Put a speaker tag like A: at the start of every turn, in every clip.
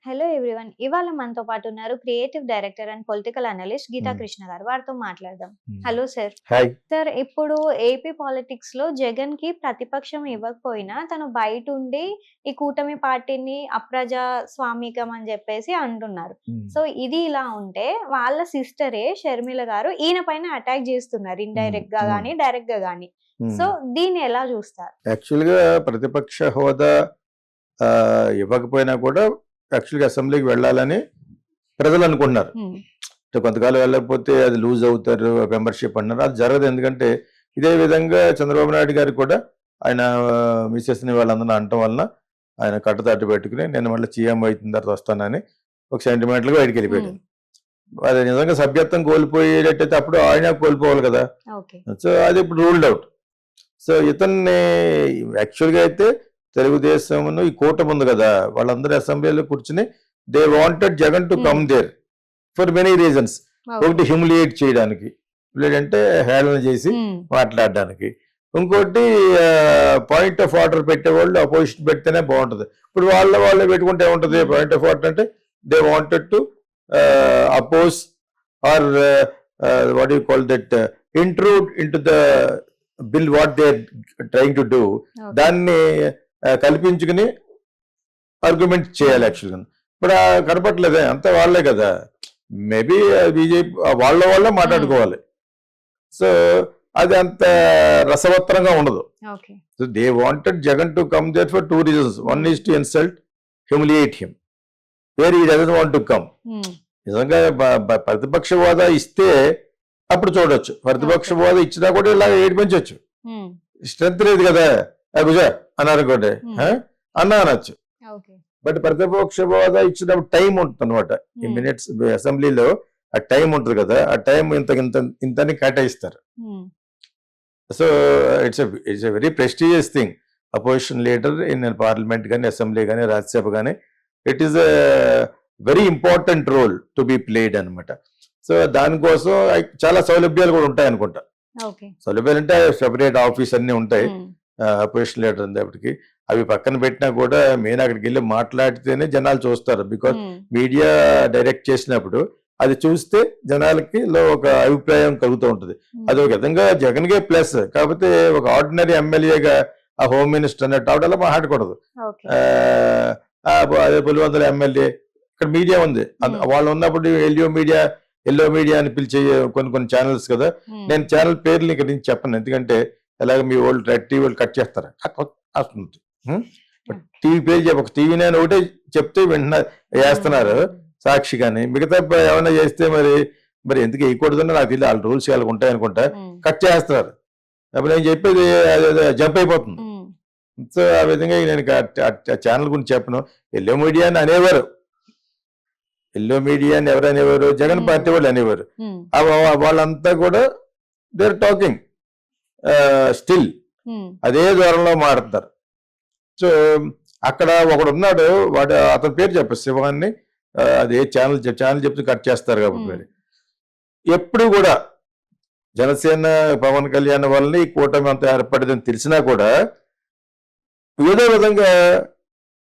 A: Hello everyone. ఇవాళ మనతో పాటు ఉన్నారు creative director and political analyst Geetha
B: hmm.
A: Krishna గారు. వారితో మాట్లాడదాం.
B: Hmm.
A: Hello sir.
B: Hi.
A: Sir, ఇప్పుడు ఏపీ పాలిటిక్స్‌లో జగన్‌కి ప్రతిపక్షం ఇవ్వకపోయినా తను బయటుండి ఈ కూటమి పార్టీని అప్రజాస్వామికం అని జెప్పేసి అంటున్నారు.
B: హ్మ్.
A: సో, ఇది ఇలా ఉంటే వాళ్ళ సిస్టరే షర్మిల గారు ఈయన పైన అటాక్ జేస్తున్నారు.
B: హ్మ్.
A: ఇండైరెక్ట్‌గా
B: హ్మ్.
A: గాని, డైరెక్ట్‌గా గాని. సో,
B: హ్మ్.
A: దీన్ని ఎలా జూస్తారు?
B: యాక్చువల్‌గా ప్రతిపక్ష హోదా ఇవ్వకపోయినా కూడా యాక్చువల్‌గా అసెంబ్లీకి వెళ్ళాలని ప్రజలు అనుకుంటున్నారు.
A: హ్మ్.
B: అంటే కొంతకాలం వెళ్ళకపోతే అది లూజ్ అవుతారు మెంబర్‌షిప్ అంటున్నారు. అది జరగదు. ఎందుకంటే ఇదే విధంగా చంద్రబాబు నాయుడు గారు కూడా ఆయన మిసెస్‌ని వాళ్ళందరిని అనటం వలన ఆయన కట్టుతట్టు పెట్టుకుని నేను మళ్ళీ సీఎం అయిన తర్వాత వస్తానని ఒక సెంటిమెంట్‌లుగా బయటికెళ్ళిపోయాడు.
A: హ్మ్.
B: అది నిజంగా సభ్యత్వం కోల్పోయేటట్టయితే అప్పుడు ఆయన కోల్పోవాలి కదా!
A: ఓకే.
B: సో, అది ఇప్పుడు రూల్డ్ ఔట్. సో, ఇతన్ని యాక్చువల్‌గా అయితే తెలుగుదేశంను ఈ కూటమి ఉంది కదా! వాళ్ళందరూ అసెంబ్లీలో కూర్చొని they wanted Jagan to
A: hmm.
B: Come there for many reasons.
A: Okay.
B: ఒకటి హ్యూమిలియేట్ చేయడానికి. లేదంటే హేళన చేసి
A: హ్మ్.
B: మాట్లాడడానికి. ఇంకోటి పాయింట్ ఆఫ్ ఆర్డర్ పెట్టేవాళ్ళు అపోజిషన్ పెడితేనే బావుంటది. ఇప్పుడు వాళ్ళే పెట్టుకుంటే ఏముంటది?
A: హ్మ్.
B: పాయింట్ ఆఫ్ ఆర్డర్ అంటే they wanted to oppose or what you call that intrude into the bill what they trying to do.
A: Okay.
B: దాన్ని కల్పించుకుని ఆర్గ్యుమెంట్ చేయాలి యాక్చువల్‌గా. ఇప్పుడు కనపట్లేదే అంతా వాళ్ళే కదా! మేబీ బీజేపీ వాళ్ళే
A: హ్మ్.
B: మాట్లాడుకోవాలి. సో, అది అంత రసవత్తరంగా ఉండదు.
A: Okay.
B: So, they wanted Jagan to come there for 2 reasons. One
A: hmm.
B: Is to insult, humiliate him. Where he doesn't want to come.
A: Hmm.
B: నిజంగా బ బ ప్రతిపక్ష హోదా ఇస్తే అప్పుడు చూడొచ్చు. ప్రతిపక్ష
A: ఓకే.
B: హోదా ఇచ్చినా కూడా ఇలాగ ఏడిపించొచ్చు.
A: హ్మ్.
B: స్ట్రెంత్ లేదు కదా! కూర్చో అన్నారనుకోండి.
A: హ్మ్.
B: అన్నా అనొచ్చు.
A: ఓకే.
B: బట్ ప్రతిపక్ష హోదా ఇచ్చినప్పుడు టైం ఉంటుందన్నమాట. ఈ
A: హ్మ్.
B: మినిట్స్ అసెంబ్లీలో ఆ టైం ఉంటది కదా! ఆ టైం ఇంతని కేటాయిస్తారు.
A: Hmm.
B: So, it's a very prestigious thing. Opposition leader in parliament గాని, అసెంబ్లీ గాని, రాజ్యసభ గాని it is a very important role to be played అనమాట. సో, దానికోసం చాలా సౌలభ్యాలు కూడా ఉంటాయనుకుంటా.
A: ఓకే.
B: సౌలభ్యాలంటే సెపరేట్ ఆఫీస్ అన్నీ ఉంటాయి.
A: హ్మ్.
B: అపోజిషన్ లీడర్ అనేప్పటికి. అవి పక్కన పెట్టినా కూడా మెయిన్ అక్కడికెళ్ళి మాట్లాడితేనే జనాలు చూస్తారు. బికాజ్
A: హ్మ్.
B: మీడియా డైరెక్ట్ చేసినప్పుడు అది చూస్తే జనాలకి ఒక అభిప్రాయం కలుగుతూ ఉంటది. అది
A: హ్మ్.
B: ఒక విధంగా జగన్‌కే ప్లస్. కాకపోతే ఒక ఆర్డినరీ ఎమ్మెల్యేగా ఆ హోమ్ మినిస్టర్ అన్నట్టు ఆవిడ అలా మాట్లాడకూడదు.
A: ఓకే.
B: ఆహ్, అదే పులివెందుల ఎమ్మెల్యే ఇక్కడ మీడియా ఉంది.
A: హ్మ్.
B: వాళ్ళు ఉన్నప్పుడు ఎల్లో మీడియా అని పిలిచే కొన్ని ఛానెల్స్ కదా!
A: హ్మ్.
B: నేను ఛానెల్ పేర్లు ఇక్కడి నుంచి చెప్పను. ఎందుకంటే ఎలాగ మీ వోళ్ళు రెడ్ టీవీ వాళ్ళు కట్ చేస్తారు. వస్తుంది. హ్మ్.
A: ఓకే.
B: టీవీ పేరు ఒక టీవీ నైన్ ఒకటే చెప్తే వింటున్నారు ఏస్తున్నారు.
A: హ్మ్.
B: సాక్షి గాని. మిగతా ఏమన్నా చేస్తే మరి ఎందుకు వేయకూడదని నాకు తెలీదు. ఆళ్ళ రూల్స్ ఆళ్ళకి ఉంటాయనుకుంటా.
A: హ్మ్.
B: కట్ చేస్తున్నారు. అప్పుడు నేను చెప్పేది అదేదో జంప్ అయిపోతుంది.
A: హ్మ్.
B: సో, ఆ విధంగా నేను ఛానెల్ గురించి చెప్పను. ఎల్లో మీడియా అని అనేవారు. ఎల్లో మీడియా అని ఎవరు అనేవారు? జగన్
A: హ్మ్.
B: పార్టీ వాళ్ళు అనేవారు.
A: హ్మ్.
B: వాళ్ళంతా కూడా దే ఆర్ టాకింగ్ స్టిల్.
A: హ్మ్.
B: అదే ధోరణిలో మాట్లాడతారు. సో, అక్కడ ఒకడున్నాడు. అతని పేరు చెప్పు శివాన్ని. అది ఏ ఛానెల్ చెప్తే కట్ చేస్తారు కాబట్టి
A: హ్మ్.
B: మరి. ఎప్పుడు కూడా జనసేన, పవన్ కళ్యాణ్ వల్లనే ఈ కూటమి అంతా ఏర్పడిందని తెలిసినా కూడా ఏదో విధంగా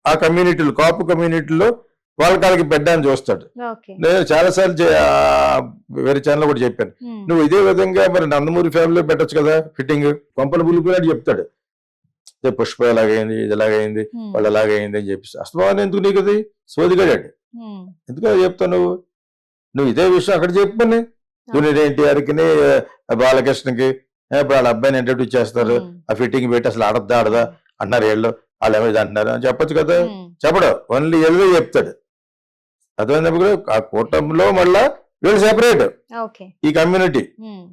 B: ఆ కమ్యూనిటీలో కాపు కమ్యూనిటీలో వాళ్ళకి బెడ్డాన్ని చూస్తాడు.
A: ఓకే.
B: నేను చాలా సార్లు వేరే ఛానెల్‌లో కూడా చెప్పాను.
A: హ్మ్.
B: నువ్వు ఇదే విధంగా మరి నందమూరి ఫ్యామిలీలో పెట్టొచ్చు కదా! ఫిట్టింగ్. కొంపలు కూలిపోయినట్టు చెప్తాడు. పుష్ప ఎలాగైంది, ఇది ఎలాగైంది,
A: హ్మ్.
B: వాళ్ళు ఎలాగైంది అని చెప్పేసి. అస్తమానం ఎందుకు నీకది? సోదిగాడాడు.
A: హ్మ్.
B: ఎందుకు అలా చెప్తావు నువ్వు? నువ్వు ఇదే విషయం అక్కడ చెప్పని. Junior
A: okay.
B: ఎన్టీఆర్‌కిని, బాలకృష్ణకి ఇప్పుడు వాళ్ళ అబ్బాయిని ఇంట్రడ్యూస్ చేస్తారు.
A: హ్మ్.
B: ఆ ఫిట్టింగ్ పెట్టి అసలు ఆడద్దా అంటున్నారు ఈళ్ళు. ఆళ్ళేమో ఇది అంటున్నారు అని చెప్పొచ్చు కదా!
A: హ్మ్.
B: చెప్పడు. ఓన్లీ ఎళ్ళే చెప్తాడు. అర్థమైనప్పుడు ఆ కూటమిలో మళ్ళా వీళ్ళు సెపరేట్.
A: ఓకే.
B: ఈ కమ్యూనిటీ.
A: హ్మ్.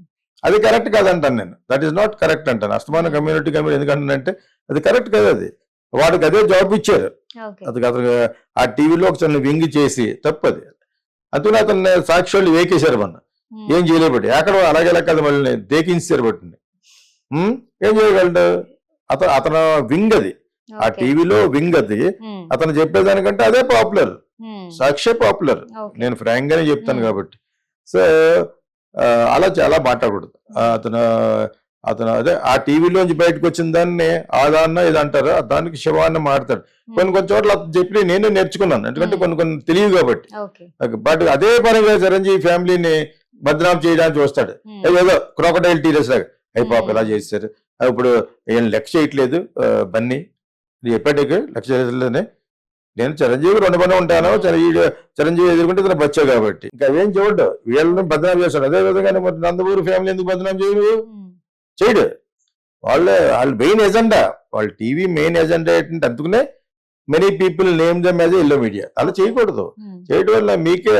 B: అది కరెక్ట్ కాదంటాను నేను. దట్ ఈస్ నాట్ కరెక్ట్ అంటాను. అస్తమానం
A: హ్మ్.
B: కమ్యూనిటీ ఎందుకంటానంటే అది కరెక్ట్ కాదు అది. వాడికి అదే జాబ్ ఇచ్చారు.
A: ఓకే.
B: అతను ఆ టీవీలో ఒకసారి వింగ్ చేసి తప్పది. అందుకని అతన్ని సాక్షి వేకేశారు మొన్న.
A: హ్మ్.
B: ఏం చేయలేబట్టి. ఎక్కడ అలాగే కాదు మళ్ళీ దేకించేశారు బట్టిని. ఏం చేయగలడు? అతను వింగ్ అది. ఆ
A: ఓకే.
B: టీవీలో వింగ్ అది.
A: హ్మ్.
B: అతను చెప్పేదానికంటే అదే పాపులర్.
A: హ్మ్.
B: సాక్షే పాపులర్.
A: ఓకే.
B: నేను ఫ్రాంక్ గానే చెప్తాను
A: హ్మ్.
B: కాబట్టి. సో, అలా చాలా మాట్లాడకూడదు.
A: హ్మ్.
B: అతను అతను అదే ఆ టీవీలోంచి బయటకు వచ్చిన దాన్ని ఆదాన్న ఇది అంటారు, దానికి శివాన్న మాడతాడు. కొన్ని చోట్ల అతను చెప్పి నేను నేర్చుకున్నాను, ఎందుకంటే కొన్ని తెలియదు కాబట్టి. బట్ అదే పనిగా చిరంజీవి ఫ్యామిలీని బదనాం చేయడానికి చూస్తాడు, ఏదో క్రోకడైల్ టీరియస్ లాగా. అయ్యి పాప ఇలా చేశారు, ఇప్పుడు ఏం లెక్క చేయట్లేదు బన్నీ చెప్పాడు, లెక్క చేయలేదని. నేను చిరంజీవి రెండు పని ఉంటాను, చిరంజీవి ఎదుర్కొంటే ఇతను బచ్చా కాబట్టి ఇంకా అవేం చూడ్డు, వీళ్ళని బదనాం చేస్తాడు. అదే విధంగానే మరి నందమూరి ఫ్యామిలీ ఎందుకు బదనాం చేయడు? వాళ్ళ మెయిన్ ఎజెండా, వాళ్ళ టీవీ మెయిన్ ఎజెండా ఏంటంటే అందుకునే many people name them as yellow media. అలా చేయకూడదు. చేయడం వల్ల మీకే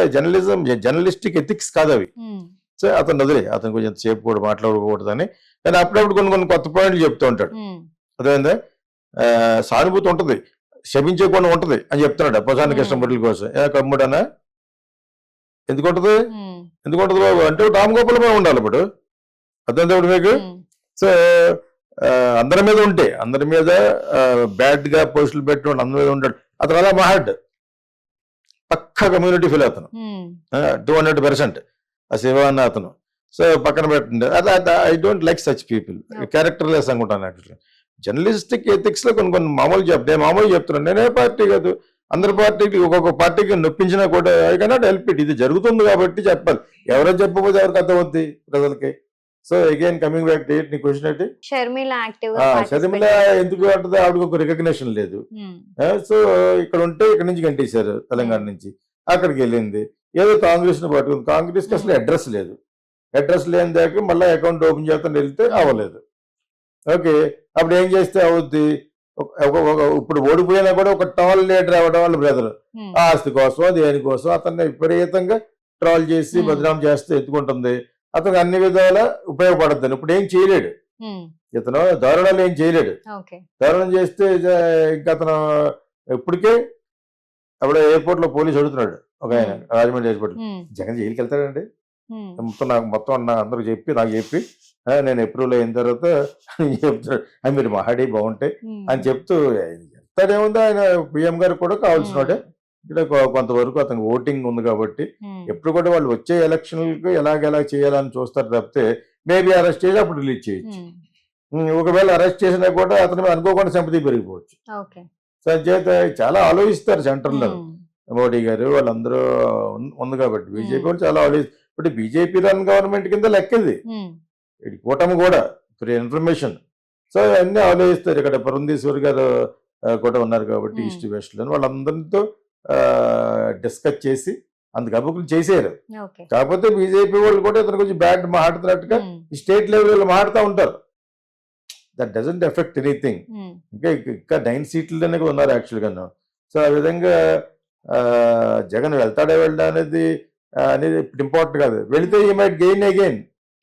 B: జర్నలిస్టిక్ ఎథిక్స్ కాదు అవి. సో అతను వదిలే, అతను కొంచెం సేపు కూడా మాట్లాడకూడదని. కానీ అప్పుడప్పుడు కొన్ని కొత్త పాయింట్లు చెప్తూ ఉంటాడు. అదేందా సానుభూతి ఉంటుంది, క్షమించకుండా ఉంటది అని చెప్తున్నాడు అప్పసాని కృష్ణమూర్తుల కోసం. కమ్ముడనా ఎందుకుంటది బాబు అంటే రామ్ గోపాల్ ఉండాలి ఇప్పుడు. అర్థం మీకు? సో అందరి మీద ఉంటే, అందరి మీద బ్యాడ్ గా పోస్టులు పెట్టి అందరి మీద ఉంటాడు. అతను అలా మాట్లాడు, పక్కా కమ్యూనిటీ ఫీల్ అతను 200%. ఆ శివ అన్న అతను. సో పక్కన పెట్టండి, I don't like such people, character less అనుకుంటాను. యాక్చువల్లీ జర్నలిస్టిక్ ఎథిక్స్ లో కొన్ని మామూలు నేను మామూలు చెప్తున్నాను. నేనే పార్టీ కాదు, అందరి పార్టీకి ఒక్కొక్క పార్టీకి నొప్పించినా కూడా ఐ కెనాట్ హెల్ప్ ఇట్. ఇది జరుగుతుంది కాబట్టి చెప్పాలి. ఎవరో చెప్పకపోతే ఎవరికి అర్థమవుద్ది ప్రజలకి. So again coming back to నీ క్వశ్చన్ ఏంటి,
A: షర్మిల
B: ఎందుకు అంటది? ఆవిడకి ఒక రికగ్నిషన్ లేదు. సో ఇక్కడ ఉంటే ఇక్కడ నుంచి గంటేశారు, తెలంగాణ నుంచి అక్కడికి వెళ్ళింది, ఏదో కాంగ్రెస్ ని పట్టుకుంది. కాంగ్రెస్ కి అసలు అడ్రస్ లేదు. అడ్రస్ లేని దాకా మళ్ళీ అకౌంట్ ఓపెన్ చేస్తాను వెళ్తే అవ్వలేదు. ఓకే, అప్పుడు ఏం చేస్తే అవుద్ది? ఇప్పుడు ఓడిపోయినా కూడా ఒక టాల్ లీడర్ అవ్వడం వాళ్ళ బ్రదర్ ఆస్తి కోసం దేనికోసం అతన్ని విపరీతంగా ట్రాల్ చేసి బదనాం చేస్తూ ఎత్తుకుంటుంది. అతనికి అన్ని విధాల ఉపయోగపడుతుంది. ఇప్పుడు ఏం చేయలేడు ఇతను, దారుణాలు ఏం చేయలేడు. దారుణం చేస్తే ఇంకా అతను ఇప్పటికే అప్పుడు ఎయిర్పోర్ట్ లో పోలీసు అడుగుతున్నాడు ఒక ఆయన, రాజమండ్రి ఎయిర్పోర్ట్, జగన్ జైలుకి వెళ్తాడండి మొత్తం అందరూ నాకు చెప్పి నేను అప్రూవల్ అయిన తర్వాత చెప్తున్నాడు, మీరు మహాడి బాగుంటాయి అని చెప్తూ చెప్తాడేముంది. ఆయన పిఎం గారు కూడా కావాల్సిన ఇక్కడ కొంతవరకు అతనికి ఓటింగ్ ఉంది కాబట్టి ఎప్పుడు కూడా వాళ్ళు వచ్చే ఎలక్షన్లకు ఎలాగెలా చేయాలని చూస్తారు తప్పితే మేబీ అరెస్ట్ చేసి అప్పుడు రిలీజ్ చేయొచ్చు. ఒకవేళ అరెస్ట్ చేసినా కూడా అతని మీద అనుకోకుండా సింపతి పెరిగిపోవచ్చు. చేత చాలా ఆలోచిస్తారు సెంట్రల్ లో మోడీ గారు వాళ్ళందరూ ఉంది కాబట్టి. బీజేపీ వాళ్ళు చాలా ఆలోచిస్తారు. ఇప్పుడు బీజేపీ రన్ గవర్నమెంట్ కింద లెక్కది ఇది కూటమి కూడా ఇన్ఫర్మేషన్. సో అన్ని ఆలోచిస్తారు. ఇక్కడ పురంధేశ్వరి గారు కూడా ఉన్నారు కాబట్టి ఈస్ట్ వెస్ట్ లో వాళ్ళందరితో డిస్కస్ చేసి అందుకు అభివృద్ధి చేసేయారు. కాకపోతే బీజేపీ వాళ్ళు కూడా ఇతను కొంచెం బ్యాడ్ మాట్లాడుతున్నట్టుగా స్టేట్ లెవెల్ మాట్లాడుతూ ఉంటారు. That doesn't effect anything. ఇంకా 9 సీట్లనే ఉన్నారు యాక్చువల్ గా. సో ఆ విధంగా జగన్ వెళ్తాడా వెళ్ళడా అనేది ఇప్పుడు ఇంపార్టెంట్ కాదు. వెళితే ఈ మైట్ గెయిన్ అగైన్